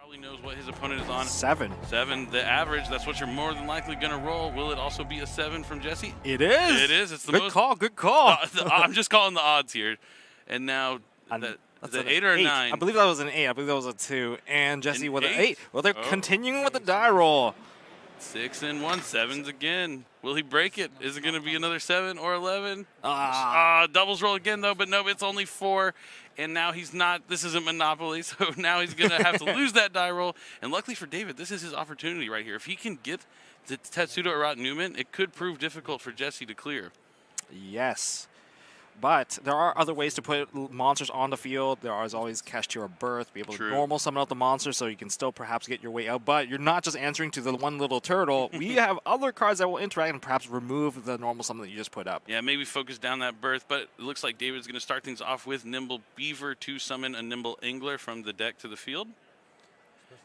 Probably knows what his opponent is on. 7. 7, the average. That's what you're more than likely going to roll. Will it also be a 7 from Jesse? It is. It is. It's the good most. call. Good call. I'm just calling the odds here. And now the 8 or 9. I believe that was an 8. I believe that was a 2. And Jesse with an 8? 8. Well, they're continuing with the die roll. 6 and 1, 7s again. Will he break it? Is it going to be another 7 or 11? Doubles roll again, though, but no, it's only 4. And now he's not, this isn't Monopoly, so now he's going to have to lose that die roll. And luckily for David, this is his opportunity right here. If he can get the Tetsudo or Newman, it could prove difficult for Jesse to clear. Yes. But there are other ways to put monsters on the field. There is always Kashtira Birth, be able to normal summon out the monster so you can still perhaps get your way out. But you're not just answering to the one little turtle. We have other cards that will interact and perhaps remove the normal summon that you just put up. Yeah, maybe focus down that Birth, but it looks like David's going to start things off with Nimble Beaver to summon a Nimble Angler from the deck to the field.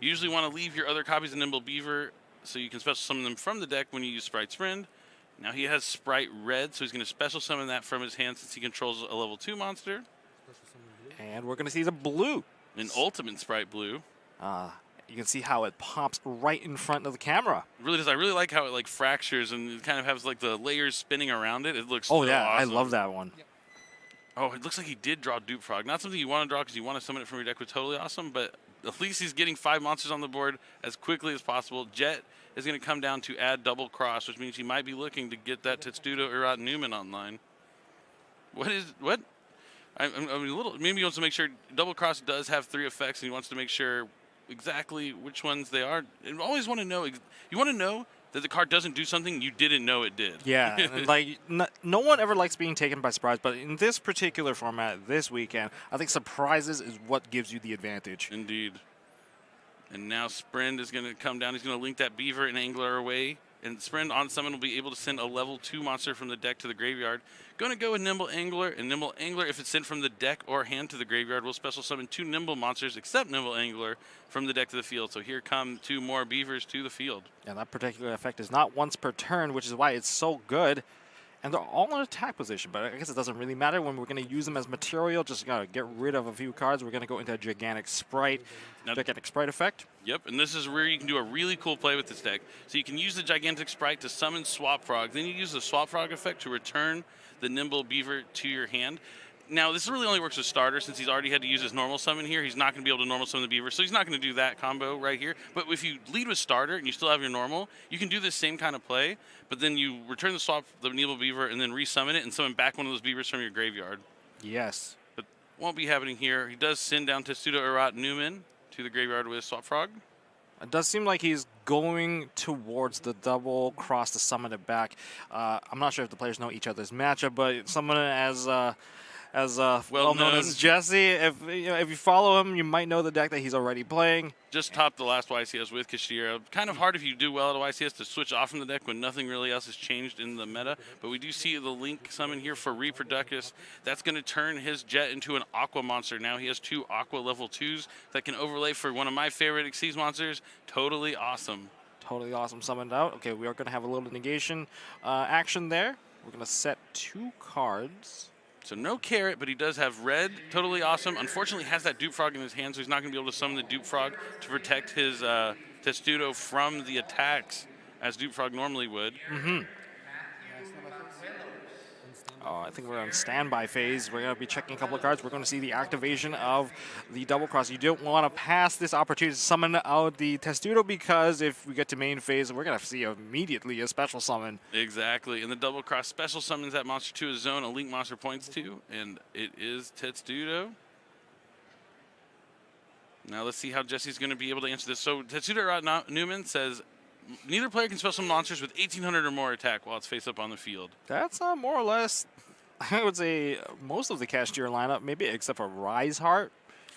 You usually want to leave your other copies of Nimble Beaver so you can special summon them from the deck when you use Sprite's Friend. Now he has Spright Red, so he's going to special summon that from his hand since he controls a level 2 monster. And we're going to see the blue. An ultimate Spright Blue. You can see how it pops right in front of the camera. It really does. I really like how it like fractures and it kind of has like the layers spinning around it. It looks so awesome. I love that one. Yep. Oh, it looks like he did draw Dupe Frog. Not something you want to draw because you want to summon it from your deck, which is totally awesome, but at least he's getting 5 monsters on the board as quickly as possible. Jet is going to come down to add Double Cross, which means he might be looking to get that Tetsudo or Newman online. What? I'm a little. Maybe he wants to make sure Double Cross does have 3 effects, and he wants to make sure exactly which ones they are. You always want to know. You want to know that the card doesn't do something you didn't know it did. Yeah, like no one ever likes being taken by surprise, but in this particular format, this weekend, I think surprises is what gives you the advantage. Indeed. And now Sprint is going to come down. He's going to link that Beaver and Angler away. And Sprint on summon will be able to send a level 2 monster from the deck to the graveyard. Going to go with Nimble Angler. And Nimble Angler, if it's sent from the deck or hand to the graveyard, will special summon 2 Nimble monsters, except Nimble Angler, from the deck to the field. So here come 2 more Beavers to the field. And that particular effect is not once per turn, which is why it's so good. And they're all in attack position, but I guess it doesn't really matter when we're going to use them as material. Just got to get rid of a few cards. We're going to go into a Gigantic Spright. Gigantic Spright effect. Yep, and this is where you can do a really cool play with this deck. So you can use the Gigantic Spright to summon Swap Frog. Then you use the Swap Frog effect to return the Nimble Beaver to your hand. Now, this really only works with starter since he's already had to use his normal summon here. He's not going to be able to normal summon the Beaver, so he's not going to do that combo right here. But if you lead with starter and you still have your normal, you can do this same kind of play, but then you return the Nimble Beaver and then resummon it and summon back one of those Beavers from your graveyard. Yes. But won't be happening here. He does send down Tetsudo or Newman to the graveyard with Swap Frog. It does seem like he's going towards the double cross to summon it back. I'm not sure if the players know each other's matchup, but someone as well known as Jesse, if you follow him, you might know the deck that he's already playing. Just topped the last YCS with Kashtira. Kind of hard if you do well at a YCS to switch off from the deck when nothing really else has changed in the meta. But we do see the Link summon here for Reproductus. That's going to turn his Jet into an Aqua monster. Now he has 2 Aqua level 2s that can overlay for one of my favorite Xyz monsters. Totally awesome. Totally awesome summoned out. Okay, we are going to have a little negation action there. We're going to set 2 cards. So no carrot, but he does have red. Totally awesome. Unfortunately, he has that Dupe Frog in his hand, so he's not going to be able to summon the Dupe Frog to protect his Tetsudo from the attacks as Dupe Frog normally would. I think we're on standby phase. We're going to be checking a couple of cards. We're going to see the activation of the double cross. You don't want to pass this opportunity to summon out the Tetsudo because if we get to main phase, we're going to see immediately a special summon. Exactly. And the double cross special summons that monster to a zone a Link monster points to, and it is Tetsudo. Now let's see how Jesse's going to be able to answer this. So Tetsudo Newman says, neither player can special monsters with 1,800 or more attack while it's face up on the field. That's more or less, I would say, most of the Kashtira lineup, maybe except for Rise Heart.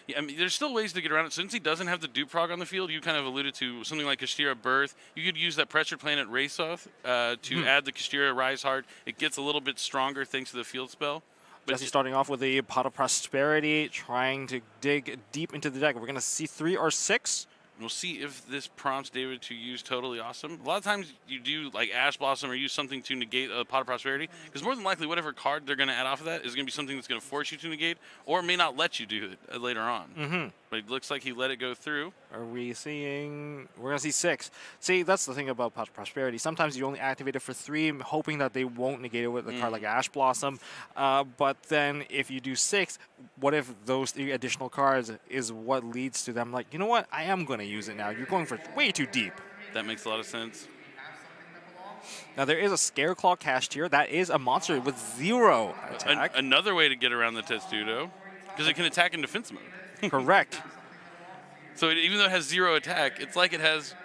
Yeah, I mean, there's still ways to get around it. Since he doesn't have the Dupe Frog on the field, you kind of alluded to something like Kashtira Birth. You could use that Pressured Planet Race-Off to add the Kashtira Rise Heart. It gets a little bit stronger thanks to the field spell. Jesse starting off with a Pot of Prosperity, trying to dig deep into the deck. We're going to see 3 or 6. We'll see if this prompts David to use Totally Awesome. A lot of times you do like Ash Blossom or use something to negate a Pot of Prosperity, because more than likely whatever card they're going to add off of that is going to be something that's going to force you to negate or may not let you do it later on. But it looks like he let it go through. Are we seeing? We're gonna see 6. See, that's the thing about Prosperity. Sometimes you only activate it for 3, hoping that they won't negate it with a card like Ash Blossom. But then if you do 6, what if those 3 additional cards is what leads to them like, you know what? I am gonna use it now. You're going for way too deep. That makes a lot of sense. Now there is a Scareclaw Kashtira. That is a monster with 0 attack. Another way to get around the Testudo, because it can attack in defense mode. Correct. So even though it has 0 attack, it's like it has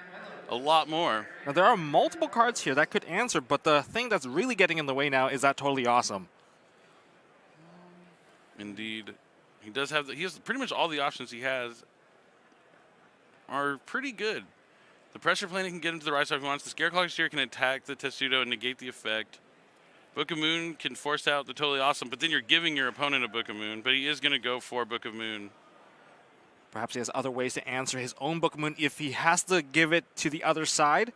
a lot more. Now there are multiple cards here that could answer, but the thing that's really getting in the way now is that Totally Awesome. Indeed. He does have, he has pretty much all the options he has are pretty good. The Pressure Planet can get into the right side if he wants. The Scareclaw Kashtira can attack the Testudo and negate the effect. Book of Moon can force out the Totally Awesome, but then you're giving your opponent a Book of Moon, but he is going to go for Book of Moon. Perhaps he has other ways to answer his own Book of Moon if he has to give it to the other side.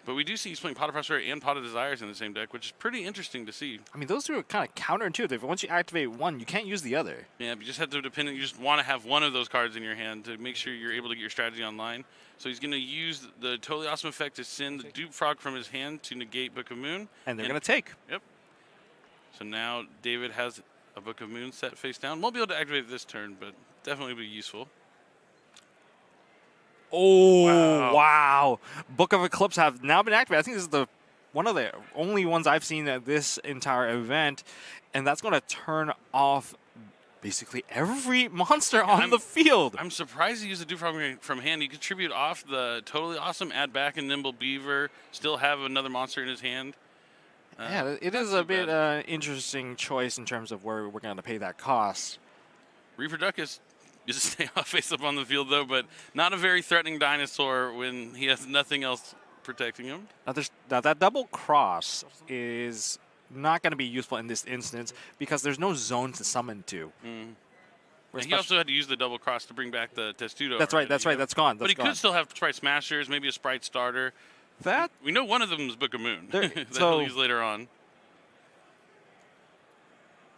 But we do see he's playing Pot of Prosperity and Pot of Desires in the same deck, which is pretty interesting to see. I mean, those two are kind of counterintuitive. Once you activate one, you can't use the other. Yeah, but you just have to depend. You just want to have one of those cards in your hand to make sure you're able to get your strategy online. So he's going to use the Totally Awesome effect to send the Dupe Frog from his hand to negate Book of Moon. And they're going to take. Yep. So now David has a Book of Moon set face down. Won't be able to activate it this turn, but definitely be useful. Oh, wow. Book of Eclipse have now been activated. I think this is one of the only ones I've seen at this entire event. And that's going to turn off basically every monster on the field. I'm surprised he used the Dupe from hand. He contribute off the Totally Awesome, add back a Nimble Beaver, still have another monster in his hand. Yeah, it is a bit interesting choice in terms of where we're going to pay that cost. Reproducus is to stay off face up on the field, though, but not a very threatening dinosaur when he has nothing else protecting him. Now that double cross is not going to be useful in this instance because there's no zone to summon to. And he also had to use the double cross to bring back the Testudo. That's right, that's gone. But he could still have Spright Smashers, maybe a Spright Starter. We know one of them is Book of Moon that he'll use later on.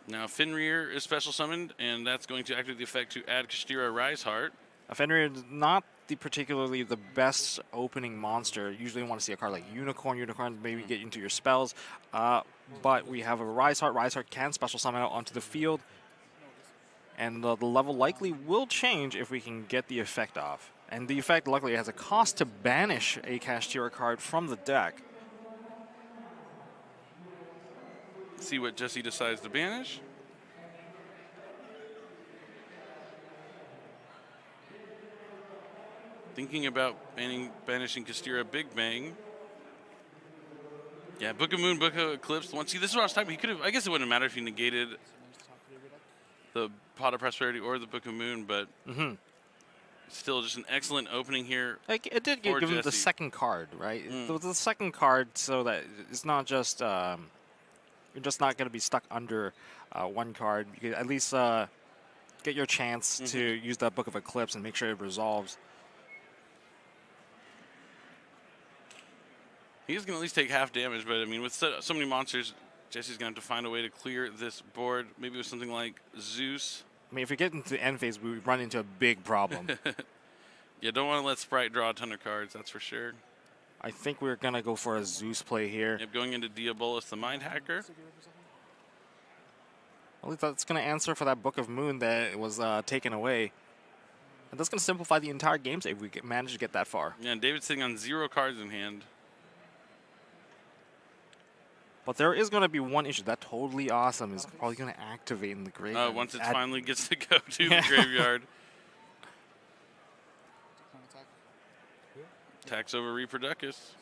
Now Fenrir is special summoned, and that's going to activate the effect to add Kashtira Rise Heart. Fenrir is not particularly the best opening monster. Usually you want to see a card like Unicorn. Unicorn maybe get into your spells. But we have a Rise Heart. Rise Heart can special summon out onto the field. And the level likely will change if we can get the effect off. And the effect luckily has a cost to banish a Kashtira card from the deck. See what Jesse decides to banish. Thinking about banishing Kashtira Big Bang. Yeah, Book of Moon, Book of Eclipse. See, this is what I was talking about. He could have. I guess it wouldn't matter if he negated the Pot of Prosperity or the Book of Moon, but still just an excellent opening here. Like it did give him the second card, right? The second card, so that it's not just you're just not going to be stuck under one card. You can at least get your chance to use that Book of Eclipse and make sure it resolves. He's going to at least take half damage, but I mean, with so many monsters, Jesse's going to have to find a way to clear this board. Maybe with something like Zeus. I mean, if we get into the end phase, we run into a big problem. Yeah, don't want to let Spright draw a ton of cards, that's for sure. I think we're going to go for a Zeus play here. Yep, going into Diabolus the Mind Hacker. At least that's going to answer for that Book of Moon that was taken away. And that's going to simplify the entire game save if we manage to get that far. Yeah, and David's sitting on 0 cards in hand. But there is going to be one issue. That Totally Awesome is probably going to activate in the graveyard. Once it finally gets to go to the graveyard. Attacks over Reproducus.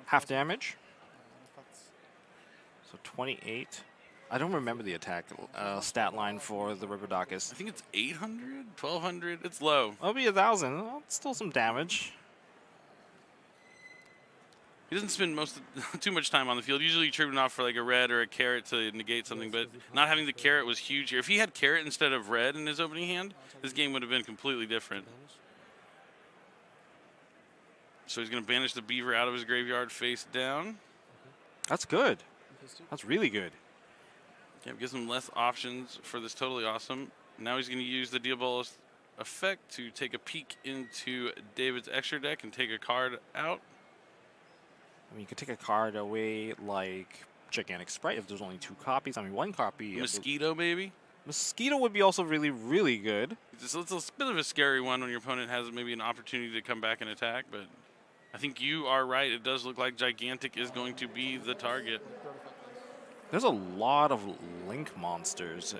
Half damage. So 28. I don't remember the attack stat line for the Reproducus. I think it's 800, 1200. It's low. That'll be 1,000. Well, it's still some damage. He doesn't spend too much time on the field. Usually tripping off for like a red or a carrot to negate something, but not having the carrot was huge here. If he had carrot instead of red in his opening hand, this game would have been completely different. So he's going to banish the Beaver out of his graveyard face down. That's good. That's really good. Yeah, gives him less options for this totally awesome. Now he's going to use the Diabolus effect to take a peek into David's extra deck and take a card out. I mean, you could take a card away like Gigantic Spright if there's only 2 copies. I mean, 1 copy. Mosquito, maybe? Mosquito would be also really, really good. It's a bit of a scary one when your opponent has maybe an opportunity to come back and attack, but I think you are right. It does look like Gigantic is going to be the target. There's a lot of Link monsters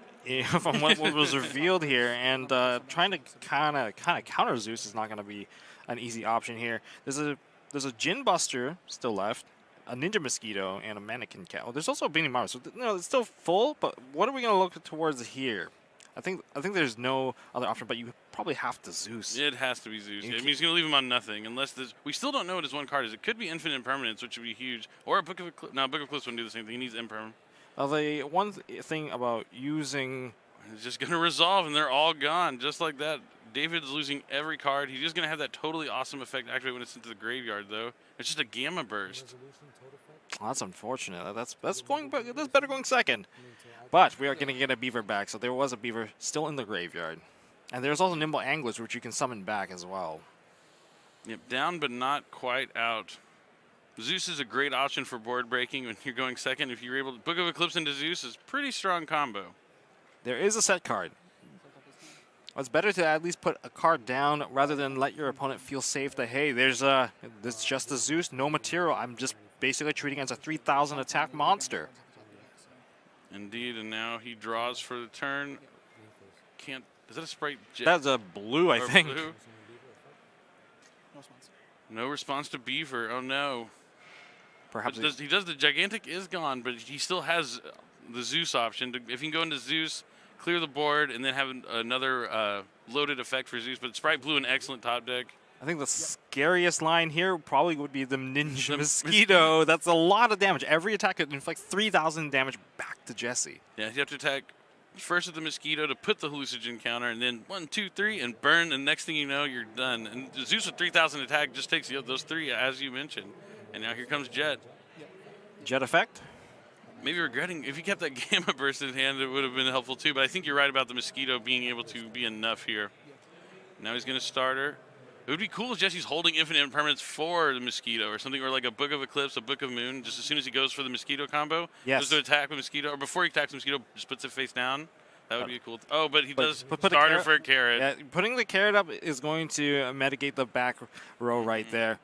from what was revealed here, and trying to kind of counter Zeus is not going to be an easy option here. There's a Jin Buster still left, a Ninja Mosquito, and a Mannequin Cat. Well, there's also a Beanie Maru, so it's still full. But what are we going to look towards here? I think there's no other option, but you probably have to Zeus. It has to be Zeus. I mean, he's going to leave him on nothing unless this. We still don't know what his 1 card is. It could be Infinite Impermanence, which would be huge, or a Book of Eclipse. No, Book of Eclipse wouldn't do the same thing. He needs Imperm. The one thing about using, it's just going to resolve, and they're all gone, just like that. David's losing every card. He's just going to have that totally awesome effect activate when it's into the graveyard, though. It's just a Gamma Burst. Oh, that's unfortunate. That's better going second. But we are going to get a Beaver back, so there was a Beaver still in the graveyard. And there's also Nimble Anglers, which you can summon back as well. Yep, down but not quite out. Zeus is a great option for board breaking when you're going second. If you're able to Book of Eclipse into Zeus is pretty strong combo. There is a set card. It's better to at least put a card down rather than let your opponent feel safe that, hey, there's just the Zeus, no material. I'm just basically treating it as a 3,000 attack monster. Indeed, and now he draws for the turn. Can't. Is that a Spright? That's a blue, I think. Blue? No response to Beaver. Oh no. Perhaps he does. The Gigantic is gone, but he still has the Zeus option. If he can go into Zeus, clear the board, and then have another loaded effect for Zeus. But Spright blew an excellent top deck. I think the scariest line here probably would be the Ninja Mosquito. That's a lot of damage. Every attack could inflict 3,000 damage back to Jesse. Yeah, you have to attack first with the Mosquito to put the Hallucinogen counter, and then 1, 2, 3, and burn, and next thing you know, you're done. And Zeus with 3,000 attack just takes those 3, as you mentioned. And now here comes Jet. Jet effect? Maybe regretting, if he kept that Gamma Burst in hand, it would have been helpful too, but I think you're right about the Mosquito being able to be enough here. Now he's going to start her. It would be cool if Jesse's holding Infinite Impermanence for the Mosquito or something, or like a Book of Eclipse, a Book of Moon, just as soon as he goes for the Mosquito combo. Yes. Just to attack with Mosquito, or before he attacks the Mosquito, just puts it face down. That would be cool. Oh, but he does start her for a carrot. Yeah, putting the carrot up is going to mitigate the back row right there.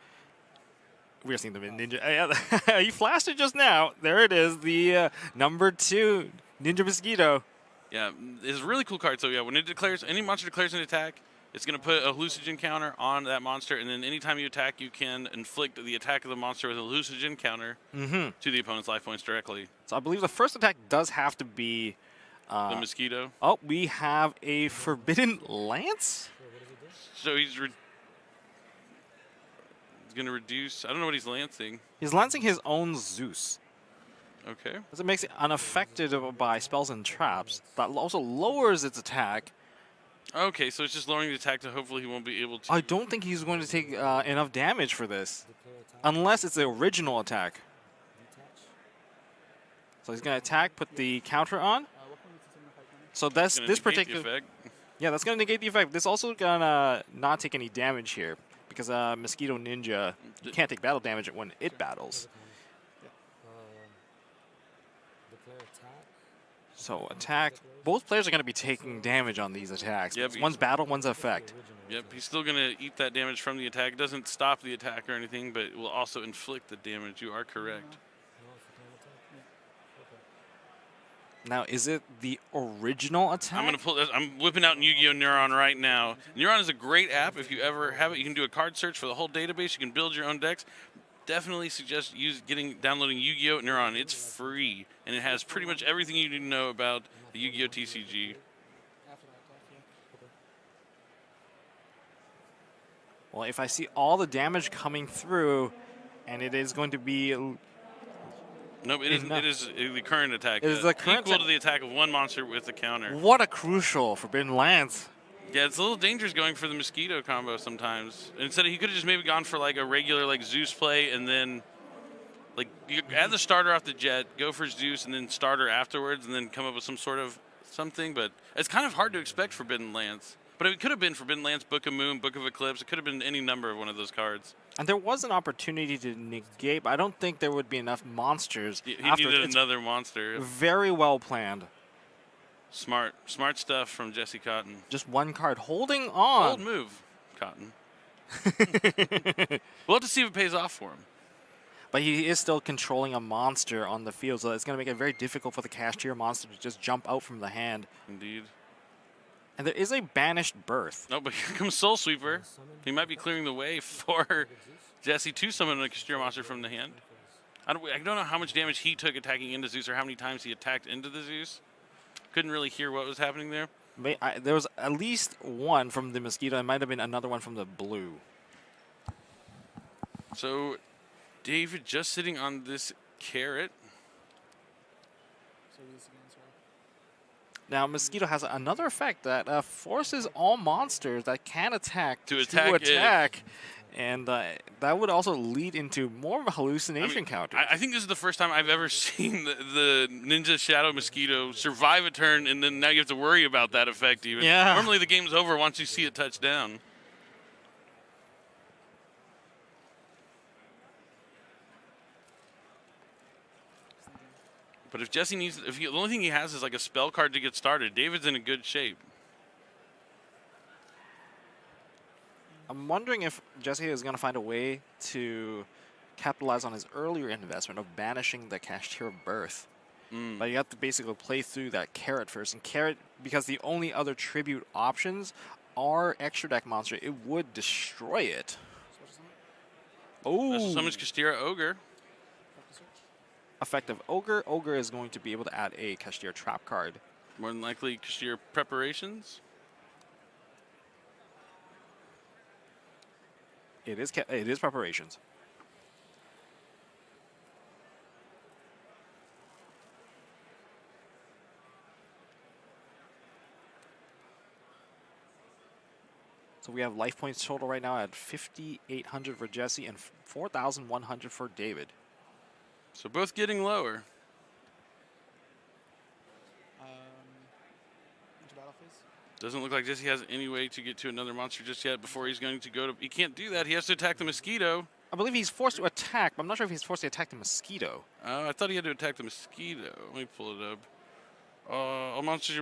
We are seeing the Ninja. He flashed it just now. There it is, the number 2 Ninja Mosquito. Yeah, it's a really cool card. So yeah, when it declares, any monster declares an attack, it's going to put a Hallucinogen counter on that monster, and then anytime you attack, you can inflict the attack of the monster with a Hallucinogen counter to the opponent's life points directly. So I believe the first attack does have to be the Mosquito. Oh, we have a Forbidden Lance? So he's going to reduce. I don't know what he's lancing. He's lancing his own Zeus. Okay. Because it makes it unaffected by spells and traps. That also lowers its attack. Okay, so it's just lowering the attack to hopefully he won't be able to. I don't think he's going to take enough damage for this. Unless it's the original attack. So he's going to attack, put the counter on. So that's this particular. Yeah, that's going to negate the effect. This also going to not take any damage here. Because Mosquito Ninja can't take battle damage when it battles. So attack. Both players are going to be taking damage on these attacks. Yep, one's battle, one's effect. Yep, he's still going to eat that damage from the attack. It doesn't stop the attack or anything, but it will also inflict the damage. You are correct. Now, is it the original attack? I'm going to pull this. I'm whipping out Yu-Gi-Oh! Neuron right now. Neuron is a great app. If you ever have it, you can do a card search for the whole database. You can build your own decks. Definitely suggest downloading Yu-Gi-Oh! Neuron. It's free, and it has pretty much everything you need to know about the Yu-Gi-Oh! TCG. Well, if I see all the damage coming through, and it is going to be... Nope, it is the current attack. It is the current equal to the attack of one monster with a counter. What a crucial Forbidden Lance. Yeah, it's a little dangerous going for the Mosquito combo sometimes. Instead, he could have just maybe gone for like a regular like Zeus play and then Like, you add the starter off the Jet, go for Zeus, and then starter afterwards, and then come up with some sort of something. But it's kind of hard to expect Forbidden Lance. But it could have been Forbidden Lance, Book of Moon, Book of Eclipse. It could have been any number of one of those cards. And there was an opportunity to negate, but I don't think there would be enough monsters. He needed another monster. Very well planned. Smart stuff from Jesse Cotton. Just one card, holding on. Bold move, Cotton. We'll have to see if it pays off for him. But he is still controlling a monster on the field, so it's going to make it very difficult for the Kashtira monster to just jump out from the hand. Indeed. And there is a banished Birth. No, but here comes Soul Sweeper. He might be clearing the way for Jesse to summon a Kashtira monster from the hand. I don't know how much damage he took attacking into Zeus or how many times he attacked into the Zeus. Couldn't really hear what was happening there. There was at least one from the Mosquito. It might have been another one from the Blue. So, David just sitting on this carrot. Now, Mosquito has another effect that forces all monsters that can attack to attack. And that would also lead into more of a hallucination counter. I think this is the first time I've ever seen the Ninja Shadow Mosquito survive a turn, and then now you have to worry about that effect even. Yeah. Normally the game's over once you see it touch down. But if Jesse needs, the only thing he has is like a spell card to get started, David's in a good shape. I'm wondering if Jesse is going to find a way to capitalize on his earlier investment of banishing the Kashtira Birth. But you have to basically play through that carrot first. And carrot, because the only other tribute options are extra deck monster, it would destroy it. Oh! Summons Kashtira Ogre. Effective Ogre. Ogre is going to be able to add a Kashtira trap card. More than likely Kashtira Preparations. It is Preparations. So we have life points total right now at 5,800 for Jesse and 4,100 for David. So both getting lower. Doesn't look like Jesse has any way to get to another monster just yet before he's going to go to... He can't do that. He has to attack the Mosquito. I believe he's forced to attack, but I'm not sure if he's forced to attack the Mosquito. I thought he had to attack the Mosquito. Let me pull it up. All monsters...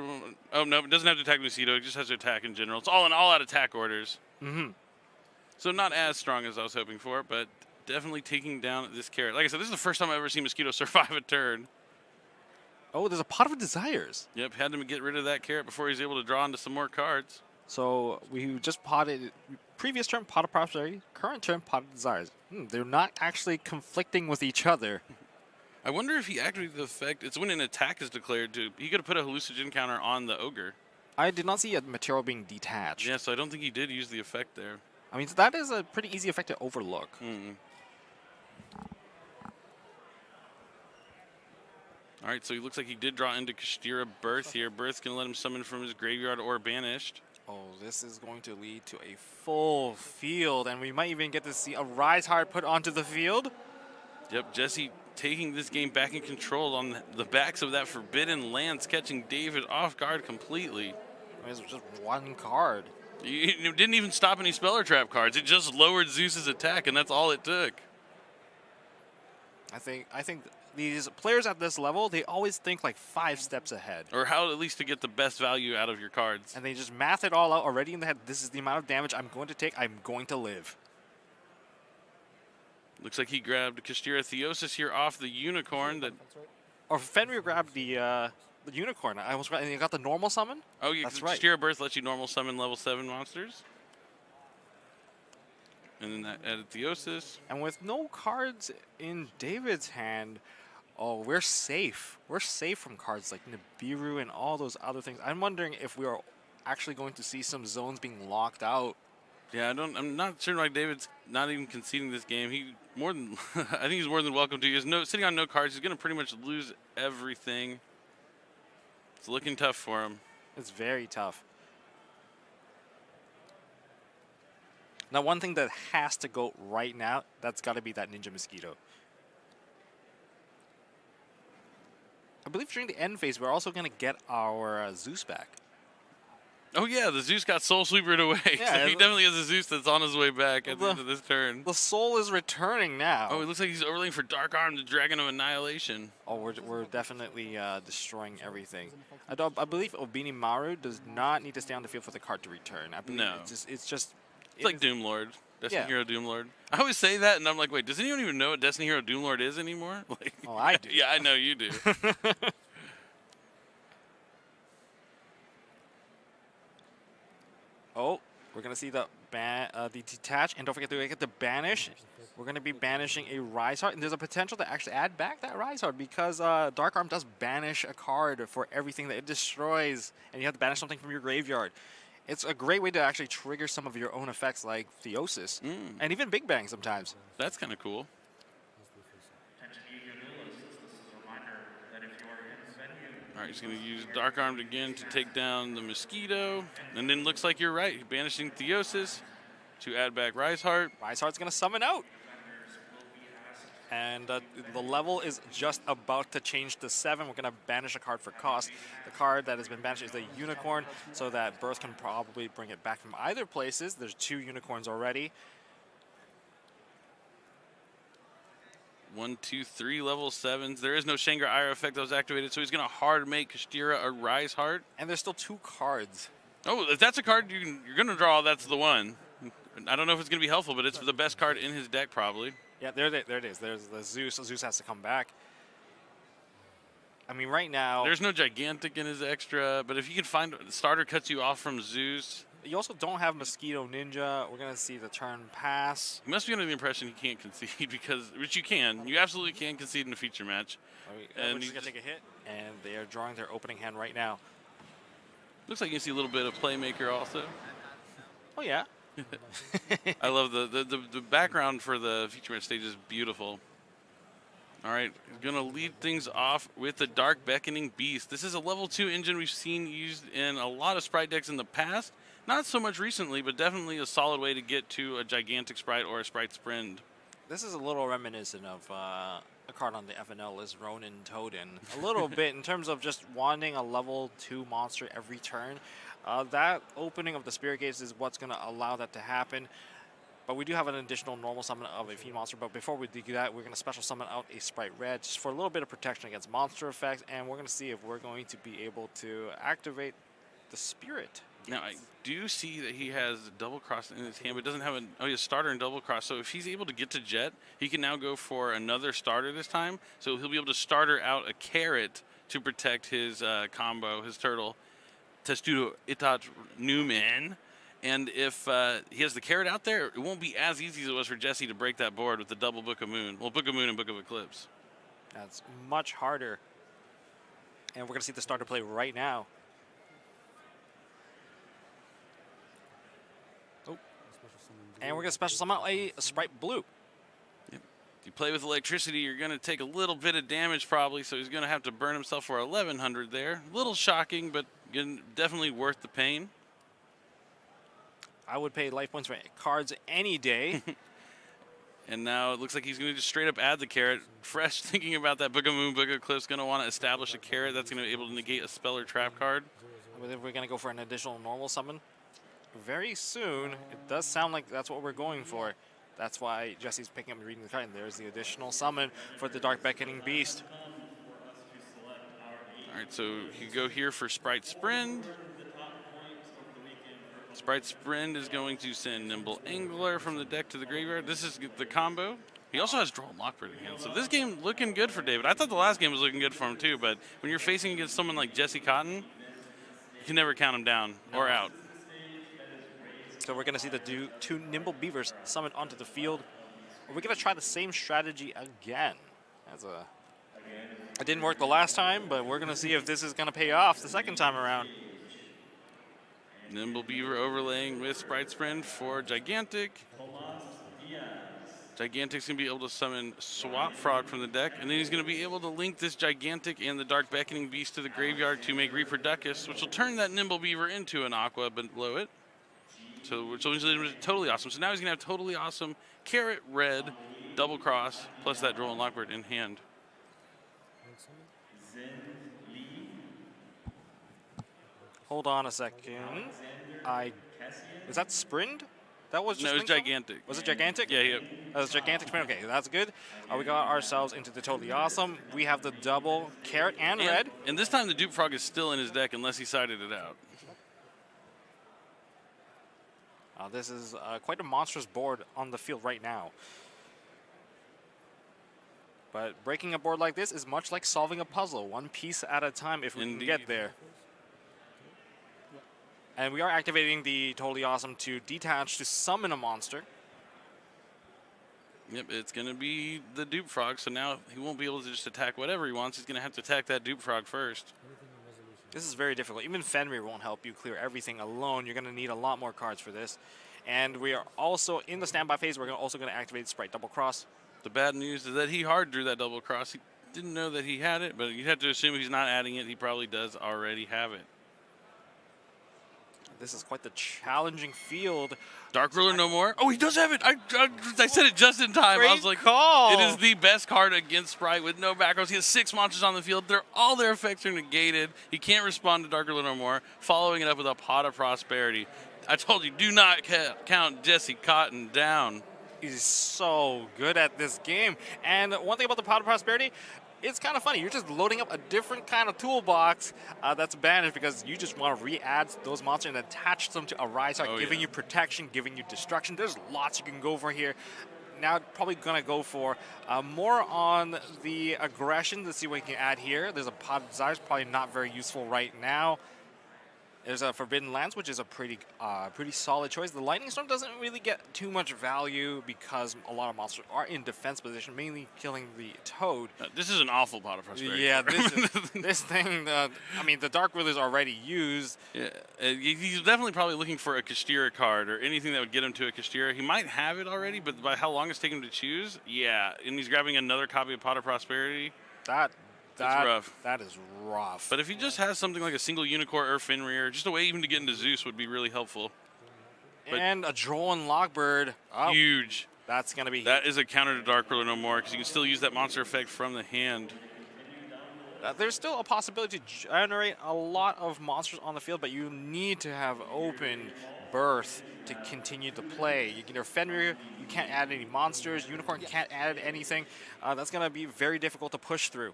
Oh, no, it doesn't have to attack the Mosquito. It just has to attack in general. It's all in all-out attack orders. So not as strong as I was hoping for, but definitely taking down this carrot. Like I said, this is the first time I've ever seen Mosquito survive a turn. Oh, there's a Pot of Desires. Yep, had to get rid of that carrot before he's able to draw into some more cards. So we just potted, previous turn Pot of Prosperity, current turn Pot of Desires. They're not actually conflicting with each other. I wonder if he activated the effect. It's when an attack is declared. He could have put a hallucinogen counter on the Ogre. I did not see a material being detached. Yeah, so I don't think he did use the effect there. I mean, that is a pretty easy effect to overlook. All right, so he looks like he did draw into Kashtira Birth here. Birth's going to let him summon from his graveyard or banished. Oh, this is going to lead to a full field, and we might even get to see a Rise Hard put onto the field. Yep, Jesse taking this game back in control on the backs of that Forbidden Lance, catching David off guard completely. It was just one card. It didn't even stop any Speller Trap cards. It just lowered Zeus's attack, and that's all it took. I think these players at this level, they always think like 5 steps ahead. Or how at least to get the best value out of your cards. And they just math it all out already in the head. This is the amount of damage I'm going to take. I'm going to live. Looks like he grabbed Kashtira Theosis here off the Unicorn. Or Fenrir grabbed the Unicorn. I almost and he got the normal summon? Oh, yeah, that's right. Kashtira Birth lets you normal summon level 7 monsters. And then that added Theosis. And with no cards in David's hand, oh, we're safe. We're safe from cards like Nibiru and all those other things. I'm wondering if we are actually going to see some zones being locked out. Yeah, I'm not sure why David's not even conceding this game. He more than I think he's more than welcome to. He's sitting on no cards. He's going to pretty much lose everything. It's looking tough for him. It's very tough. Now, one thing that has to go right now, that's got to be that Ninja Mosquito. I believe during the end phase, we're also going to get our Zeus back. Oh, yeah, the Zeus got Soul Sweepered away. Yeah, so he definitely has a Zeus that's on his way back at the end of this turn. The Soul is returning now. Oh, it looks like he's overlaying for Dark Arm, the Dragon of Annihilation. Oh, we're definitely destroying everything. I believe Obini Maru does not need to stay on the field for the card to return. I believe No. It's like Doom Lord. Destiny Hero Doom Lord. I always say that, and I'm like, wait, does anyone even know what Destiny Hero Doom Lord is anymore? Like, oh, I do. Yeah, I know you do. Oh, we're going to see the detach, and don't forget to get the banish. We're going to be banishing a Rise Heart, and there's a potential to actually add back that Rise Heart because Dark Arm does banish a card for everything that it destroys, and you have to banish something from your graveyard. It's a great way to actually trigger some of your own effects like Theosis, and even Big Bang sometimes. That's kind of cool. All right, he's going to use Dark Armed again to take down the Mosquito. And then looks like you're right. Banishing Theosis to add back Rise Heart. Rise Heart's going to summon out. And the level is just about to change to 7. We're going to banish a card for cost. The card that has been banished is the Unicorn, so that Birth can probably bring it back from either places. There's 2 Unicorns already. 1, 2, 3 level 7s. There is no Shangra Ira effect that was activated, so he's going to hard make Kashtira a Rise Heart. And there's still 2 cards. Oh, if that's a card you're going to draw, that's the one. I don't know if it's going to be helpful, but it's the best card in his deck probably. Yeah, there it is. There's the Zeus. Zeus has to come back. I mean, right now... There's no Gigantic in his extra, but if you can find... The starter cuts you off from Zeus. You also don't have Mosquito Ninja. We're going to see the turn pass. You must be under the impression he can't concede because... Which you can. You absolutely can concede in a feature match. And he's going to take a hit, and they are drawing their opening hand right now. Looks like you can see a little bit of Playmaker also. Oh, yeah. I love the background for the feature match stage is beautiful. All right, going to lead things off with the Dark Beckoning Beast. This is a level 2 engine we've seen used in a lot of Spright decks in the past. Not so much recently, but definitely a solid way to get to a Gigantic Spright or a Spright Sprint. This is a little reminiscent of a card on the FNL list, Ronin Toden. A little bit in terms of just wanting a level 2 monster every turn. That opening of the Spirit Gates is what's going to allow that to happen. But we do have an additional normal summon of a Fiend monster. But before we do that, we're going to special summon out a Spright Red just for a little bit of protection against monster effects. And we're going to see if we're going to be able to activate the Spirit. Now, I do see that he has Double Cross in his hand, but doesn't have he has Starter and Double Cross. So if he's able to get to Jet, he can now go for another starter this time. So he'll be able to starter out a Carrot to protect his combo, his turtle, Testudo Itat Newman. And if he has the Carrot out there, it won't be as easy as it was for Jesse to break that board with the double Book of Moon. Well, Book of Moon and Book of Eclipse. That's much harder. And we're going to see the starter play right now. Oh. And we're going to special summon out a Spright Blue. Yep. If you play with electricity, you're going to take a little bit of damage probably, so he's going to have to burn himself for 1100 there. A little shocking, but definitely worth the pain. I would pay life points for cards any day. And now it looks like he's going to just straight up add the Carrot. Fresh thinking about that Book of Moon, Book of Eclipse, going to want to establish a Carrot that's going to be able to negate a spell or trap card. We're going to go for an additional normal summon very soon. It does sound like that's what we're going for. That's why Jesse's picking up and reading the card. And there's the additional summon for the Dark Beckoning Beast. All right, so you go here for Spright Sprint. Spright Sprint is going to send Nimble Angler from the deck to the graveyard. This is the combo. He also has Draw and Lockbird in hand. So this game looking good for David. I thought the last game was looking good for him too, but when you're facing against someone like Jesse Cotton, you can never count him down or out. So we're going to see the 2 Nimble Beavers summoned onto the field. We're going to try the same strategy again. It didn't work the last time, but we're going to see if this is going to pay off the second time around. Nimble Beaver overlaying with Spright Sprint for Gigantic. Gigantic's going to be able to summon Swap Frog from the deck, and then he's going to be able to link this Gigantic and the Dark Beckoning Beast to the graveyard to make Reproducus, which will turn that Nimble Beaver into an Aqua below it. So which is totally awesome. So now he's going to have totally awesome Carrot Red, Double Cross, plus that Duel and Lockbird in hand. Hold on a second. Is that Sprint? That was just No, it was Link Summon? gigantic. Was it gigantic? Yeah, yeah. That was gigantic Sprint. Okay, that's good. We got ourselves into the Totally Awesome. We have the double carrot and red. And this time the Dupe Frog is still in his deck unless he sided it out. This is quite a monstrous board on the field right now. But breaking a board like this is much like solving a puzzle, one piece at a time if we can get there. And we are activating the Totally Awesome to detach to summon a monster. Yep, it's going to be the Dupe Frog, so now he won't be able to just attack whatever he wants. He's going to have to attack that Dupe Frog first. This is very difficult. Even Fenrir won't help you clear everything alone. You're going to need a lot more cards for this. And we are also in the standby phase. We're also going to activate Spright Double Cross. The bad news is that he hard drew that double cross. He didn't know that he had it, but you have to assume he's not adding it. He probably does already have it. This is quite the challenging field. Dark Ruler no more. Oh, he does have it. I said it just in time. Great I was like, call. It is the best card against Spright with no back rows. He has 6 monsters on the field. All their effects are negated. He can't respond to Dark Ruler no more. Following it up with a Pot of Prosperity. I told you, do not count Jesse Cotton down. He's so good at this game. And one thing about the Pot of Prosperity, it's kind of funny. You're just loading up a different kind of toolbox that's banished because you just want to re-add those monsters and attach them to a rise, giving you protection, giving you destruction. There's lots you can go for here. Now, probably going to go for more on the aggression. Let's see what you can add here. There's a Pot of Desires, probably not very useful right now. There's a Forbidden Lance, which is a pretty solid choice. The Lightning Storm doesn't really get too much value because a lot of monsters are in defense position, mainly killing the Toad. This is an awful Pot of Prosperity. Yeah, this thing, I mean, the Dark Ruler's already used. Yeah, he's definitely probably looking for a Kashtira card or anything that would get him to a Kashtira. He might have it already, but by how long it's taken him to choose, yeah. And he's grabbing another copy of Pot of Prosperity. That's rough. That is rough. But if he just has something like a single Unicorn or Fenrir, just a way even to get into Zeus would be really helpful. But and a Droll and Lockbird. Oh, huge. That's going to be... That is a counter to Dark Ruler no more because you can still use that monster effect from the hand. There's still a possibility to generate a lot of monsters on the field, but you need to have open berth to continue to play. Fenrir, you can't add any monsters. Unicorn can't add anything. That's going to be very difficult to push through.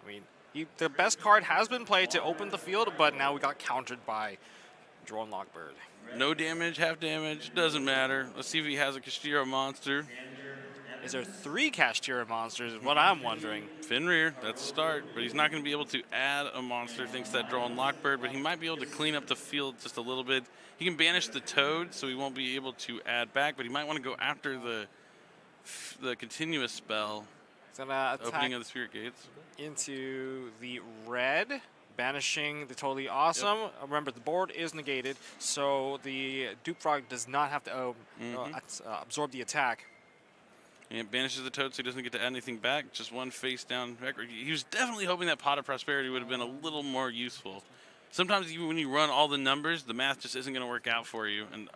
I mean, the best card has been played to open the field, but now we got countered by Droll and Lockbird. No damage, half damage, doesn't matter. Let's see if he has a Kashtira monster. Is there 3 Kashtira monsters is what I'm wondering. Fenrir, that's a start, but he's not going to be able to add a monster thanks to that Droll and Lockbird, but he might be able to clean up the field just a little bit. He can banish the Toad, so he won't be able to add back, but he might want to go after the continuous spell. Opening of the Spirit Gates. Into the red, banishing the Totally Awesome. Yep. Remember, the board is negated, so the Dupe Frog does not have to absorb the attack. And it banishes the Toad so he doesn't get to add anything back. Just one face down. He was definitely hoping that Pot of Prosperity would have been a little more useful. Sometimes even when you run all the numbers, the math just isn't going to work out for you. And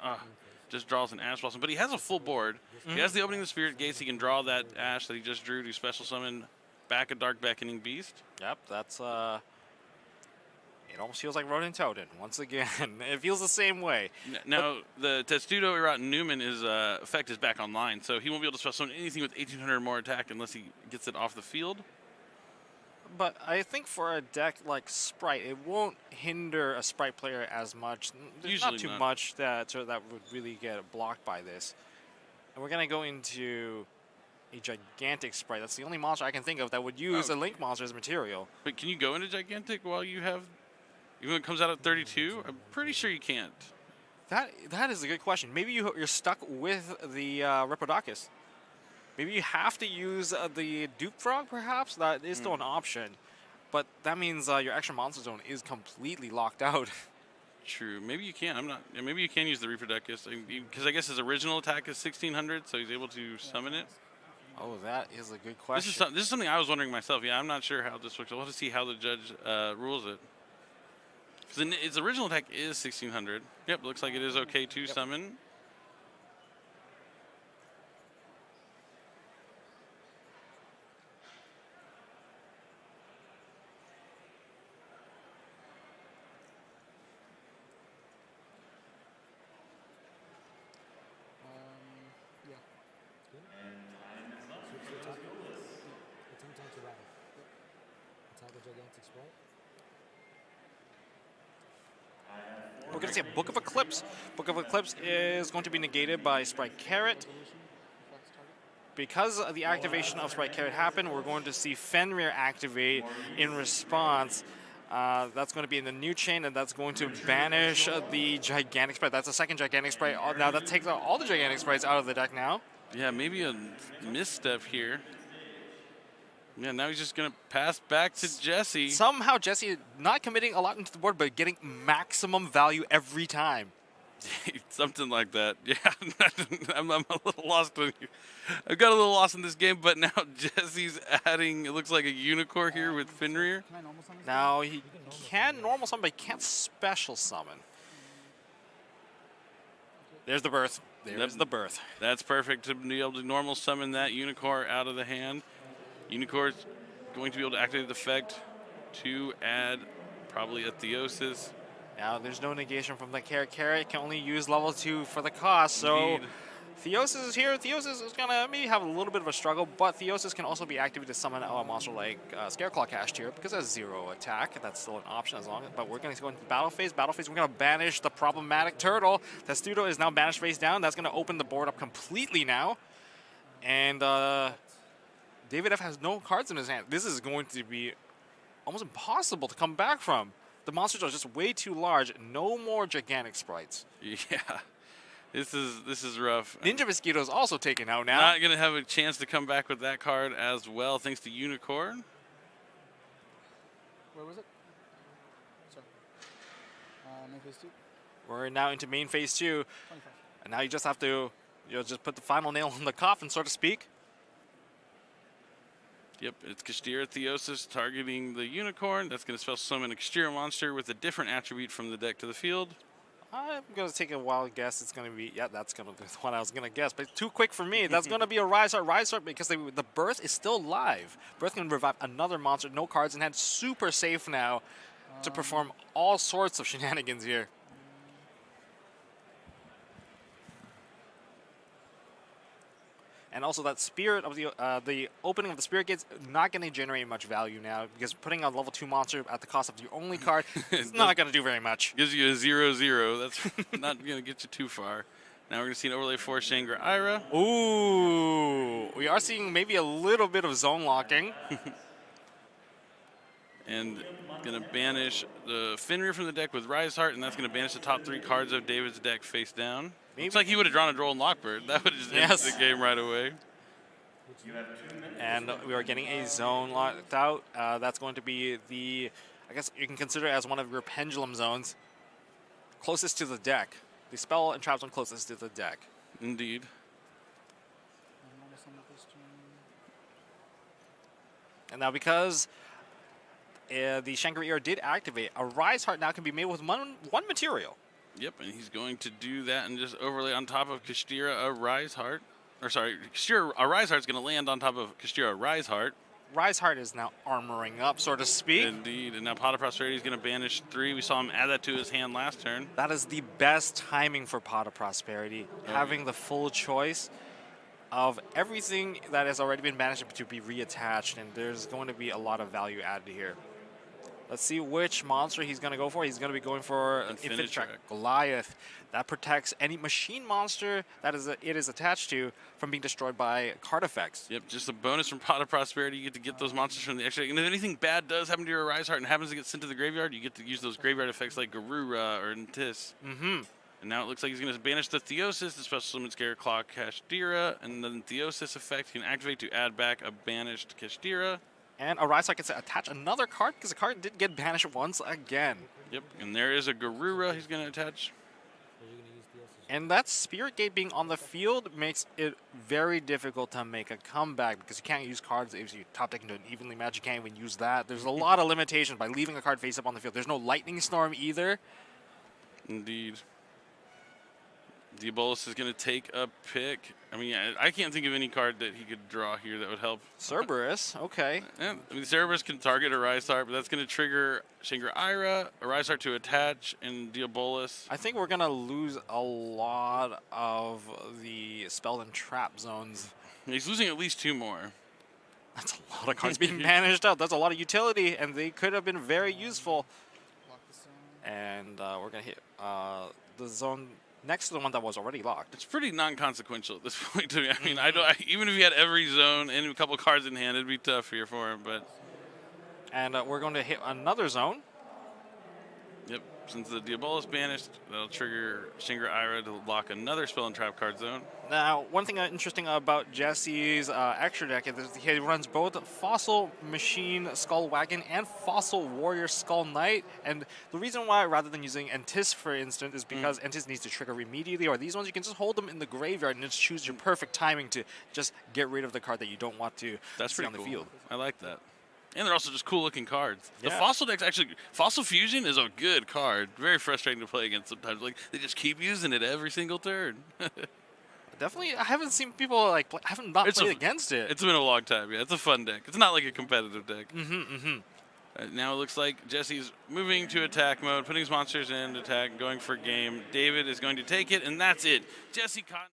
just draws an Ash Blossom. But he has a full board. He has the Opening of the Spirit Gates. He can draw that Ash that he just drew to special summon back a Dark Beckoning Beast. Yep, that's... It almost feels like Ronin Totem. Once again, it feels the same way. Now, the Testudo Erot Newman effect is back online, so he won't be able to special summon anything with 1,800 or more attack unless he gets it off the field. But I think for a deck like Spright, it won't hinder a Spright player as much. There's Usually not too much that would really get blocked by this. And we're going to go into a gigantic Spright. That's the only monster I can think of that would use a Link monster as material. But can you go into gigantic while you have... Even when it comes out at 32? I'm pretty sure you can't. That is a good question. Maybe you're stuck with the Repodocus. Maybe you have to use the Dupe Frog, perhaps? That is still an option. But that means your extra monster zone is completely locked out. True. Maybe you can. I'm not... Yeah, maybe you can use the Repodocus. Because I guess his original attack is 1,600, so he's able to summon it. Oh, that is a good question. This is something I was wondering myself. Yeah, I'm not sure how this works. I'll have to see how the judge rules it. Because its original attack is 1,600. Yep, looks like it is okay to summon. We're going to see a Book of Eclipse. Book of Eclipse is going to be negated by Spright Carrot. Because the activation of Spright Carrot happened, we're going to see Fenrir activate in response. That's going to be in the new chain, and that's going to banish the Gigantic Sprite. That's a second Gigantic Sprite. Now that takes out all the Gigantic Sprites out of the deck now. Yeah, maybe a misstep here. Yeah, now he's just going to pass back to Jesse. Somehow Jesse not committing a lot into the board, but getting maximum value every time. Something like that. Yeah, I'm a little lost. I've got a little lost in this game, but now Jesse's adding, it looks like a Unicorn here with Fenrir. Now he can normal summon, but he can't special summon. There's the birth. There's the birth. That's perfect to be able to normal summon that Unicorn out of the hand. Unicorn's going to be able to activate the effect to add probably a Theosis. Now there's no negation from the Carrot. Carrot can only use level 2 for the cost, so Indeed. Theosis is here. Theosis is going to maybe have a little bit of a struggle, but Theosis can also be activated to summon a monster like Scareclaw Kashtira because it has 0 attack. That's still an option as long as, but we're going to go into battle phase. Battle phase, we're going to banish the problematic turtle. Testudo is now banished face down. That's going to open the board up completely now. And David F has no cards in his hand. This is going to be almost impossible to come back from. The monsters are just way too large. No more Gigantic Sprites. Yeah, this is rough. Ninja Mosquito is also taken out now. Not going to have a chance to come back with that card as well, thanks to Unicorn. Where was it? Sorry. Main phase 2. We're now into main phase 2. 25. And now you just have to just put the final nail in the coffin, so to speak. Yep, it's Kashtira Theosis targeting the Unicorn. That's going to spell summon a Kashtira monster with a different attribute from the deck to the field. I'm going to take a wild guess. It's going to be, yeah, that's going to be the one I was going to guess. But too quick for me. That's going to be a Rise Heart. Rise Heart because the Birth is still live. Birth can revive another monster. No cards in hand. Super safe now to perform all sorts of shenanigans here. And also that Spirit of the opening of the Spirit Gates not going to generate much value now because putting a level 2 monster at the cost of the only card is not going to do very much. Gives you a 0/0. That's not going to get you too far. Now we're going to see an overlay for Shangri-Ira. Ooh, we are seeing maybe a little bit of zone locking. And going to banish the Fenrir from the deck with Rise Heart, and that's going to banish the top 3 cards of David's deck face down. Looks like he would have drawn a Droll and Lockbird. That would have just ended the game right away. And we are getting a zone locked out. That's going to be the, I guess you can consider it as one of your pendulum zones closest to the deck. The spell and trap zone closest to the deck. Indeed. And now because the Shangri-Ira did activate, a Rise Heart now can be made with one material. Yep, and he's going to do that and just overlay on top of Kashtira a Rise Heart. Or sorry, Kashtira a Rise Heart's going to land on top of Kashtira a Rise Heart. Rise Heart is now armoring up, so to speak. Indeed, and now Pot of Prosperity is going to banish 3. We saw him add that to his hand last turn. That is the best timing for Pot of Prosperity, having the full choice of everything that has already been banished to be reattached, and there's going to be a lot of value added here. Let's see which monster he's going to go for. He's going to be going for an Infinitrack Goliath. That protects any machine monster that it is attached to from being destroyed by card effects. Yep, just a bonus from Pot of Prosperity. You get to get those monsters from the extra. And if anything bad does happen to your Rise Heart and happens to get sent to the graveyard, you get to use those graveyard effects like Garura or Ntis. Mm-hmm. And now it looks like he's going to banish the Theosis, the special summon Scareclaw Kashtira, and then Theosis effect can activate to add back a banished Kashtira. And a Rise Heart gets to attach another card because the card did get banished once again. Yep, and there is a Garura he's going to attach. And that Spirit Gate being on the field makes it very difficult to make a comeback because you can't use cards if you top deck into an Evenly Match. You can't even use that. There's a lot of limitations by leaving a card face up on the field. There's no Lightning Storm either. Indeed. Diabolus is going to take a pick. I mean, I can't think of any card that he could draw here that would help. Cerberus, okay. Yeah, I mean, Cerberus can target a Rise Heart, but that's going to trigger Shangri-Ira, a Rise Heart to attach, and Diabolus. I think we're going to lose a lot of the spell and trap zones. He's losing at least 2 more. That's a lot of cards being banished out. That's a lot of utility, and they could have been very useful. Lock the zone. And we're going to hit the zone next to the one that was already locked. It's pretty non-consequential at this point to me. I mean, even if he had every zone and a couple cards in hand, it'd be tough here for him. But And we're going to hit another zone. yep, since the Diabol is banished, that'll trigger Shingra Ira to lock another spell and trap card zone. Now, one thing interesting about Jesse's extra deck is that he runs both Fossil Machine Skull Wagon and Fossil Warrior Skull Knight. And the reason why, rather than using Entis, for instance, is because Entis needs to trigger immediately, or these ones you can just hold them in the graveyard and just choose your perfect timing to just get rid of the card that you don't want to That's see pretty on the cool. field. I like that. And they're also just cool-looking cards. The Yeah. Fossil deck's actually... Fossil Fusion is a good card. Very frustrating to play against sometimes. Like, they just keep using it every single turn. Definitely, I haven't seen people like I haven't not played against it. It's been a long time, yeah. It's a fun deck. It's not like a competitive deck. Now it looks like Jesse's moving to attack mode, putting his monsters in attack, going for game. David is going to take it, and that's it. Jesse Cotton.